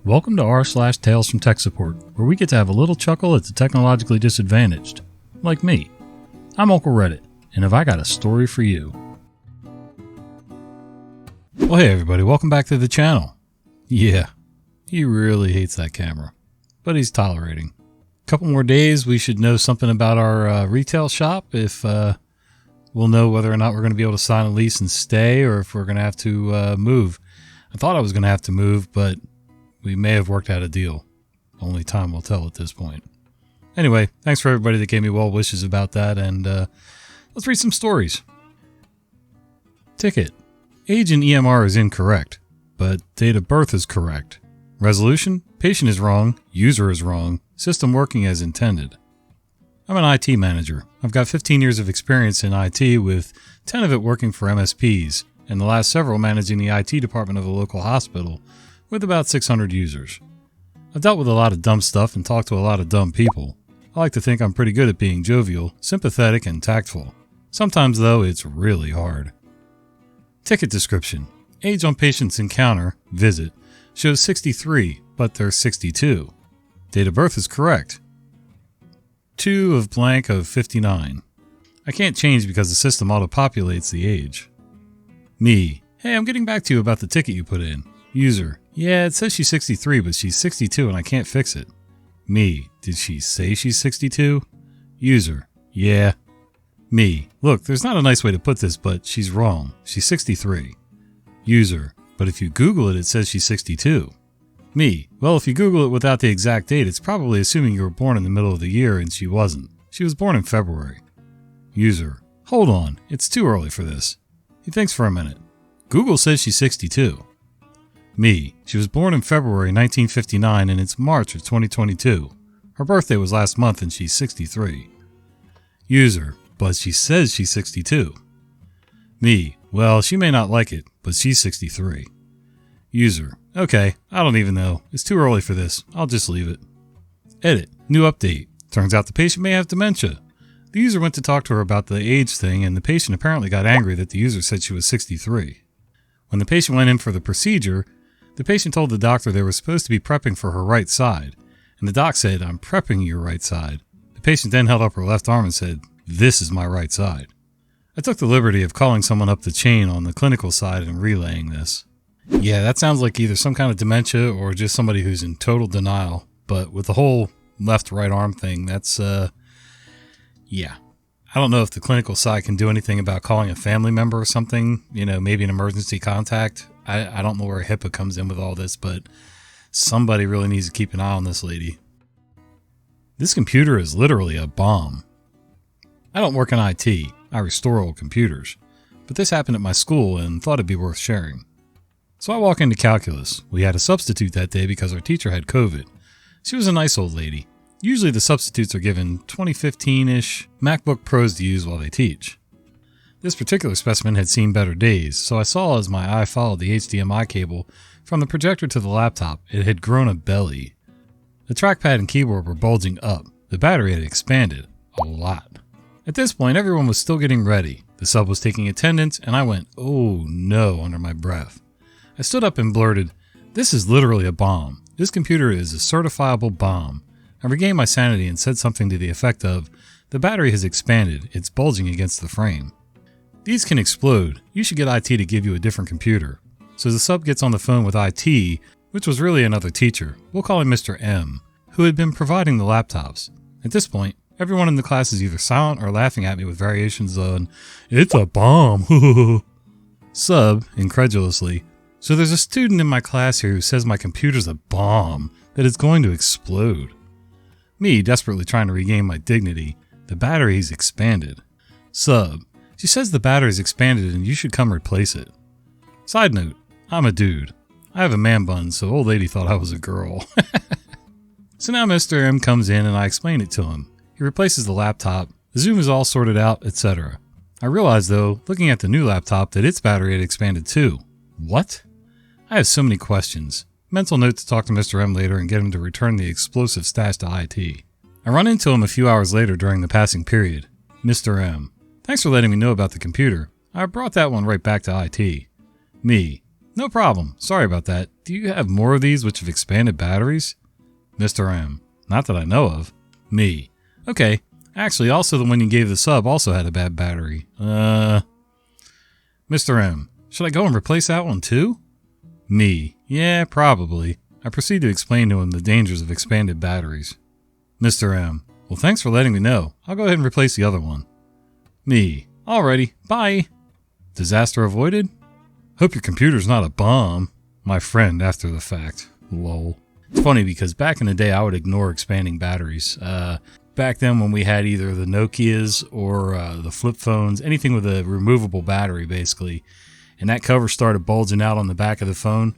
Welcome to r/Tales from Tech Support, where we get to have a little chuckle at the technologically disadvantaged. Like me. I'm Uncle Reddit, and have I got a story for you. Well, hey everybody, welcome back to the channel. Yeah, he really hates that camera, but he's tolerating. A couple more days, we should know something about our retail shop, if we'll know whether or not we're going to be able to sign a lease and stay, or if we're going to have to move. I thought I was going to have to move, but we may have worked out a deal. Only time will tell at this point. Anyway, thanks for everybody that gave me well wishes about that, and let's read some stories. Ticket. Age in EMR is incorrect, but date of birth is correct. Resolution. Patient is wrong. User is wrong. System working as intended. I'm an IT manager. I've got 15 years of experience in IT, with 10 of it working for MSPs, and the last several managing the IT department of a local hospital, with about 600 users. I've dealt with a lot of dumb stuff and talked to a lot of dumb people. I like to think I'm pretty good at being jovial, sympathetic, and tactful. Sometimes, though, it's really hard. Ticket description. Age on patient's encounter, visit, shows 63, but they're 62. Date of birth is correct. 2 of blank of 59. I can't change because the system auto-populates the age. Me. Hey, I'm getting back to you about the ticket you put in. User. Yeah, it says she's 63, but she's 62 and I can't fix it. Me. Did she say she's 62? User. Yeah. Me. Look, there's not a nice way to put this, but she's wrong. She's 63. User. But if you Google it, it says she's 62. Me. Well, if you Google it without the exact date, it's probably assuming you were born in the middle of the year, and she wasn't. She was born in February. User. Hold on. It's too early for this. He thinks for a minute. Google says she's 62. Me. She was born in February 1959 and it's March of 2022. Her birthday was last month and she's 63. User. But she says she's 62. Me. Well, she may not like it, but she's 63. User. Okay, I don't even know. It's too early for this. I'll just leave it. Edit. New update. Turns out the patient may have dementia. The user went to talk to her about the age thing and the patient apparently got angry that the user said she was 63. When the patient went in for the procedure, the patient told the doctor they were supposed to be prepping for her right side, and the doc said, "I'm prepping your right side." The patient then held up her left arm and said, "This is my right side." I took the liberty of calling someone up the chain on the clinical side and relaying this. Yeah, that sounds like either some kind of dementia or just somebody who's in total denial, but with the whole left-right arm thing, that's, yeah. I don't know if the clinical side can do anything about calling a family member or something, maybe an emergency contact. I don't know where HIPAA comes in with all this, but somebody really needs to keep an eye on this lady. This computer is literally a bomb. I don't work in IT. I restore old computers. But this happened at my school and thought it'd be worth sharing. So I walk into calculus. We had a substitute that day because our teacher had COVID. She was a nice old lady. Usually the substitutes are given 2015-ish MacBook Pros to use while they teach. This particular specimen had seen better days, so I saw as my eye followed the HDMI cable from the projector to the laptop, it had grown a belly. The trackpad and keyboard were bulging up. The battery had expanded. A lot. At this point, everyone was still getting ready. The sub was taking attendance, and I went, "Oh no," under my breath. I stood up and blurted, "This is literally a bomb. This computer is a certifiable bomb." I regained my sanity and said something to the effect of, "The battery has expanded. It's bulging against the frame. These can explode. You should get IT to give you a different computer." So the sub gets on the phone with IT, which was really another teacher. We'll call him Mr. M, who had been providing the laptops. At this point, everyone in the class is either silent or laughing at me with variations on, "It's a bomb." Sub, incredulously, "So there's a student in my class here who says my computer's a bomb, that it's going to explode." Me, desperately trying to regain my dignity, "The battery's expanded." Sub, "She says the battery's expanded and you should come replace it." Side note, I'm a dude. I have a man bun, so old lady thought I was a girl. So now Mr. M comes in and I explain it to him. He replaces the laptop, the zoom is all sorted out, etc. I realize though, looking at the new laptop, that its battery had expanded too. What? I have so many questions. Mental note to talk to Mr. M later and get him to return the explosive stash to IT. I run into him a few hours later during the passing period. Mr. M, "Thanks for letting me know about the computer. I brought that one right back to IT." Me, No problem. Sorry about that. Do you have more of these which have expanded batteries? Mr. M. Not that I know of. Me. Okay. Actually, also the one you gave the sub also had a bad battery. Mr. M. Should I go and replace that one too? Me. Yeah, probably. I proceed to explain to him the dangers of expanded batteries. Mr. M. Well, thanks for letting me know. I'll go ahead and replace the other one. Me. Alrighty. Bye. Disaster avoided? Hope your computer's not a bomb. My friend after the fact. Lol. It's funny because back in the day I would ignore expanding batteries. Back then when we had either the Nokias or the flip phones, anything with a removable battery basically, and that cover started bulging out on the back of the phone,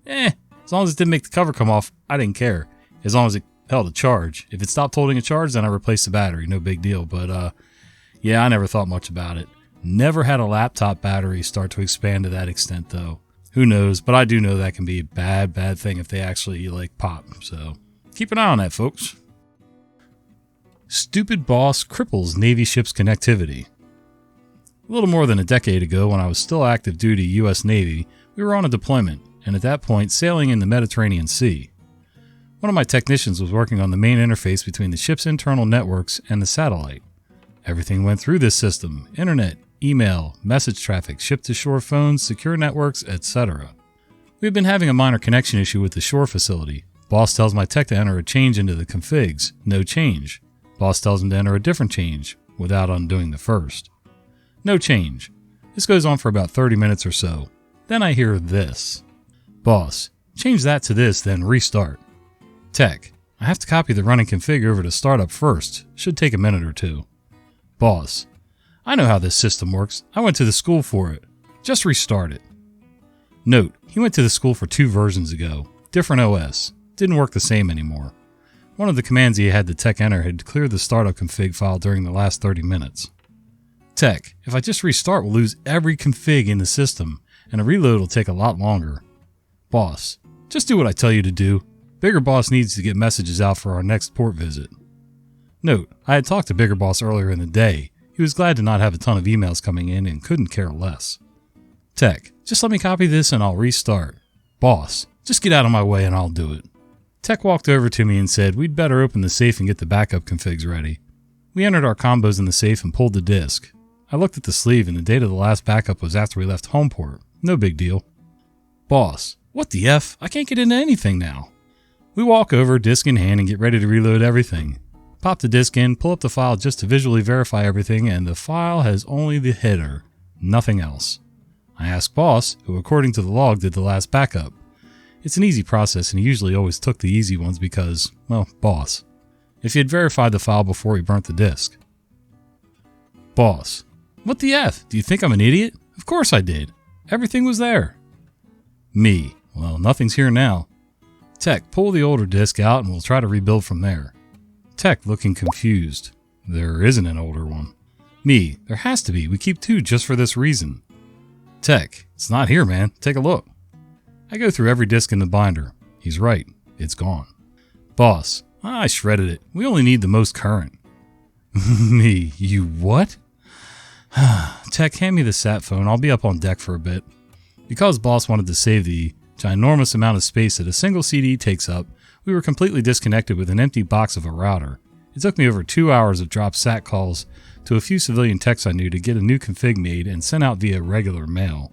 as long as it didn't make the cover come off, I didn't care. As long as it held a charge. If it stopped holding a charge, then I replaced the battery. No big deal. But yeah, I never thought much about it. Never had a laptop battery start to expand to that extent though. Who knows, but I do know that can be a bad thing if they actually pop. So keep an eye on that, folks. Stupid boss cripples Navy ships connectivity. A little more than a decade ago, when I was still active duty U.S. Navy, we were on a deployment, and at that point sailing in the Mediterranean Sea. One of my technicians was working on the main interface between the ship's internal networks and the satellite. Everything went through this system: internet, email, message traffic, ship-to-shore phones, secure networks, etc. We had been having a minor connection issue with the shore facility. Boss tells my tech to enter a change into the configs. No change. Boss tells him to enter a different change, without undoing the first. No change. This goes on for about 30 minutes or so. Then I hear this. Boss, change that to this, then restart. Tech, I have to copy the running config over to startup first. Should take a minute or two. Boss, I know how this system works. I went to the school for it. Just restart it. Note, he went to the school for 2 versions ago. Different OS. Didn't work the same anymore. One of the commands he had the tech enter had cleared the startup config file during the last 30 minutes. Tech, if I just restart, we'll lose every config in the system, and a reload will take a lot longer. Boss, just do what I tell you to do. Bigger Boss needs to get messages out for our next port visit. Note, I had talked to Bigger Boss earlier in the day. He was glad to not have a ton of emails coming in and couldn't care less. Tech, just let me copy this and I'll restart. Boss, just get out of my way and I'll do it. Tech walked over to me and said we'd better open the safe and get the backup configs ready. We entered our combos in the safe and pulled the disk. I looked at the sleeve and the date of the last backup was after we left Homeport. No big deal. Boss, what the F? I can't get into anything now. We walk over, disk in hand, and get ready to reload everything. Pop the disk in, pull up the file just to visually verify everything, and the file has only the header, nothing else. I ask Boss, who according to the log did the last backup. It's an easy process and he usually always took the easy ones because, well, Boss. If he had verified the file before he burnt the disk. Boss, what the F? Do you think I'm an idiot? Of course I did. Everything was there. Me, well, nothing's here now. Tech, pull the older disk out and we'll try to rebuild from there. Tech, looking confused. There isn't an older one. Me, there has to be. We keep 2 just for this reason. Tech, it's not here, man. Take a look. I go through every disk in the binder. He's right. It's gone. Boss, I shredded it. We only need the most current. Me, you what? Tech, hand me the sat phone. I'll be up on deck for a bit. Because Boss wanted to save the ginormous amount of space that a single CD takes up, we were completely disconnected with an empty box of a router. It took me over 2 hours of dropped sat calls to a few civilian techs I knew to get a new config made and sent out via regular mail.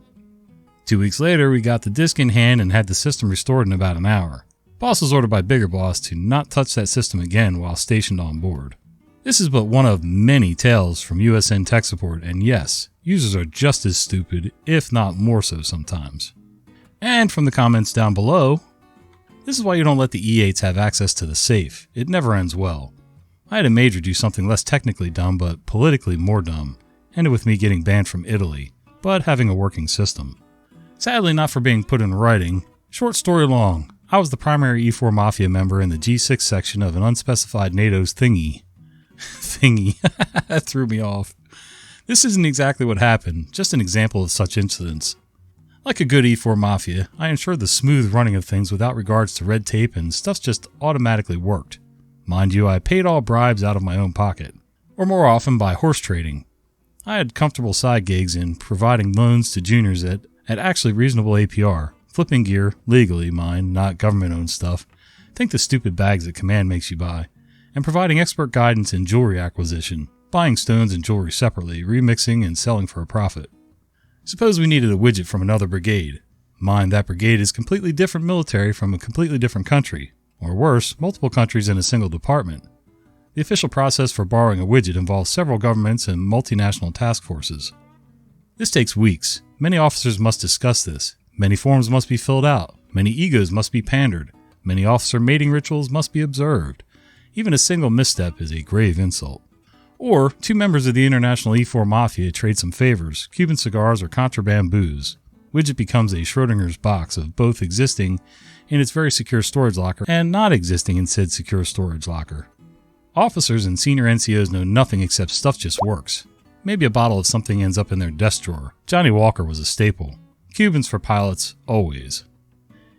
2 weeks later, we got the disk in hand and had the system restored in about an hour. Boss was ordered by Bigger Boss to not touch that system again while stationed on board. This is but one of many tales from USN Tech Support, and yes, users are just as stupid, if not more so sometimes. And from the comments down below, this is why you don't let the E8s have access to the safe. It never ends well. I had a major do something less technically dumb, but politically more dumb. Ended with me getting banned from Italy, but having a working system. Sadly not for being put in writing. Short story long, I was the primary E4 Mafia member in the G6 section of an unspecified NATO's thingy. That threw me off. This isn't exactly what happened, just an example of such incidents. Like a good E4 Mafia, I ensured the smooth running of things without regards to red tape, and stuff just automatically worked. Mind you, I paid all bribes out of my own pocket, or more often by horse trading. I had comfortable side gigs in providing loans to juniors at at actually reasonable APR, flipping gear, legally, mind, not government-owned stuff, think the stupid bags that Command makes you buy, and providing expert guidance in jewelry acquisition, buying stones and jewelry separately, remixing and selling for a profit. Suppose we needed a widget from another brigade. Mind, that brigade is completely different military from a completely different country, or worse, multiple countries in a single department. The official process for borrowing a widget involves several governments and multinational task forces. This takes weeks. Many officers must discuss this. Many forms must be filled out. Many egos must be pandered. Many officer mating rituals must be observed. Even a single misstep is a grave insult. Or, two members of the international E4 mafia trade some favors, Cuban cigars or contraband booze. Widget becomes a Schrodinger's box of both existing in its very secure storage locker and not existing in said secure storage locker. Officers and senior NCOs know nothing except stuff just works. Maybe a bottle of something ends up in their desk drawer. Johnny Walker was a staple. Cubans for pilots, always.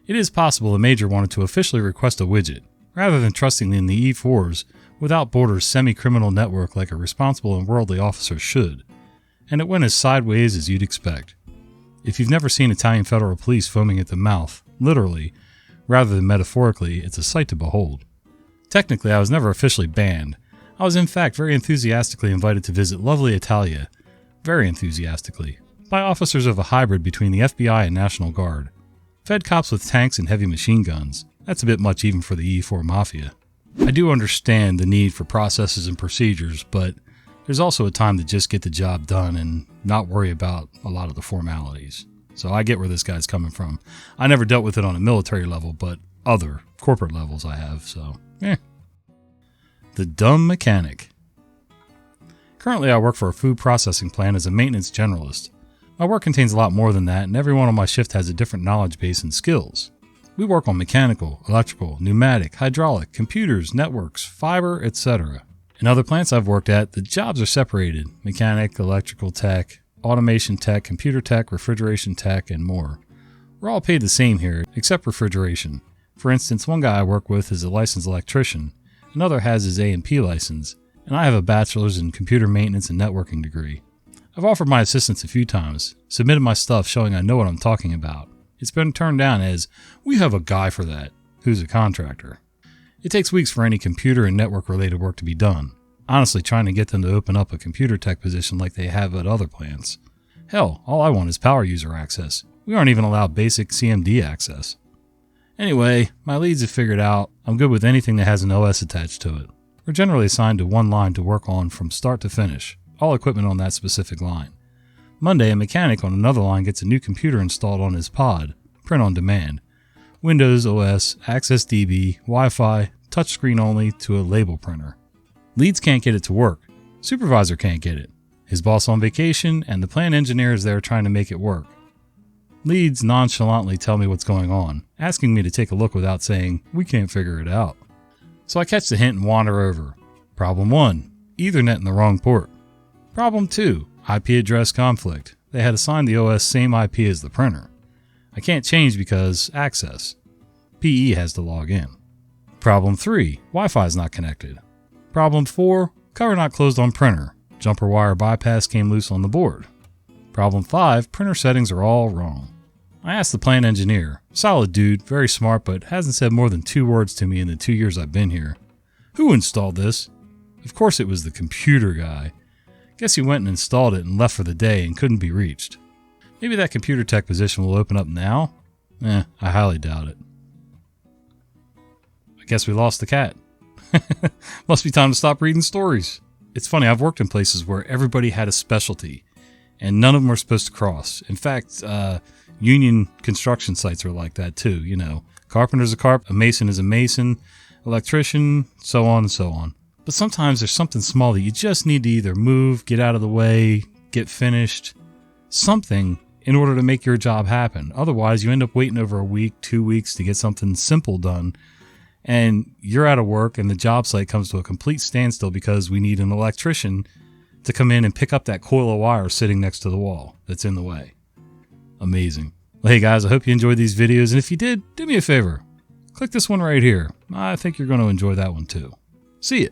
It is possible a major wanted to officially request a widget, rather than trusting in the E4's without borders semi-criminal network like a responsible and worldly officer should, and it went as sideways as you'd expect. If you've never seen Italian federal police foaming at the mouth, literally, rather than metaphorically, it's a sight to behold. Technically, I was never officially banned. I was in fact very enthusiastically invited to visit lovely Italia, very enthusiastically, by officers of a hybrid between the FBI and National Guard. Fed cops with tanks and heavy machine guns. That's a bit much even for the E4 Mafia. I do understand the need for processes and procedures, but there's also a time to just get the job done and not worry about a lot of the formalities. So I get where this guy's coming from. I never dealt with it on a military level, but other corporate levels I have, so The dumb mechanic. Currently I work for a food processing plant as a maintenance generalist. My work contains a lot more than that, and everyone on my shift has a different knowledge base and skills. We work on mechanical, electrical, pneumatic, hydraulic, computers, networks, fiber, etc. In other plants I've worked at, the jobs are separated: mechanic, electrical tech, automation tech, computer tech, refrigeration tech, and more. We're all paid the same here, except refrigeration. For instance, one guy I work with is a licensed electrician, another has his A&P license, and I have a bachelor's in computer maintenance and networking degree. I've offered my assistance a few times, submitted my stuff showing I know what I'm talking about. It's been turned down as, we have a guy for that, who's a contractor. It takes weeks for any computer and network related work to be done. Honestly, trying to get them to open up a computer tech position like they have at other plants. Hell, all I want is power user access. We aren't even allowed basic CMD access. Anyway, my leads have figured out I'm good with anything that has an OS attached to it. We're generally assigned to one line to work on from start to finish, all equipment on that specific line. Monday, a mechanic on another line gets a new computer installed on his pod, print on demand. Windows OS, Access DB, Wi-Fi, touchscreen only to a label printer. Leads can't get it to work. Supervisor can't get it. His boss on vacation, and the plant engineer is there trying to make it work. Leads nonchalantly tell me what's going on, asking me to take a look without saying, we can't figure it out. So I catch the hint and wander over. Problem 1, Ethernet in the wrong port. Problem 2, IP address conflict. They had assigned the OS same IP as the printer. I can't change because access. PE has to log in. Problem 3, Wi-Fi is not connected. Problem 4, cover not closed on printer. Jumper wire bypass came loose on the board. Problem 5, printer settings are all wrong. I asked the plant engineer, solid dude, very smart, but hasn't said more than 2 words to me in the 2 years I've been here. Who installed this? Of course it was the computer guy. Guess he went and installed it and left for the day and couldn't be reached. Maybe that computer tech position will open up now? I highly doubt it. I guess we lost the cat. Must be time to stop reading stories. It's funny, I've worked in places where everybody had a specialty, and none of them were supposed to cross. In fact, union construction sites are like that too, you know. Carpenter's a carpenter, a mason is a mason, electrician, so on and so on. But sometimes there's something small that you just need to either move, get out of the way, get finished, something in order to make your job happen. Otherwise, you end up waiting over a week, 2 weeks to get something simple done, and you're out of work and the job site comes to a complete standstill because we need an electrician to come in and pick up that coil of wire sitting next to the wall that's in the way. Amazing. Well, hey guys, I hope you enjoyed these videos, and if you did, do me a favor. Click this one right here. I think you're going to enjoy that one too. See ya.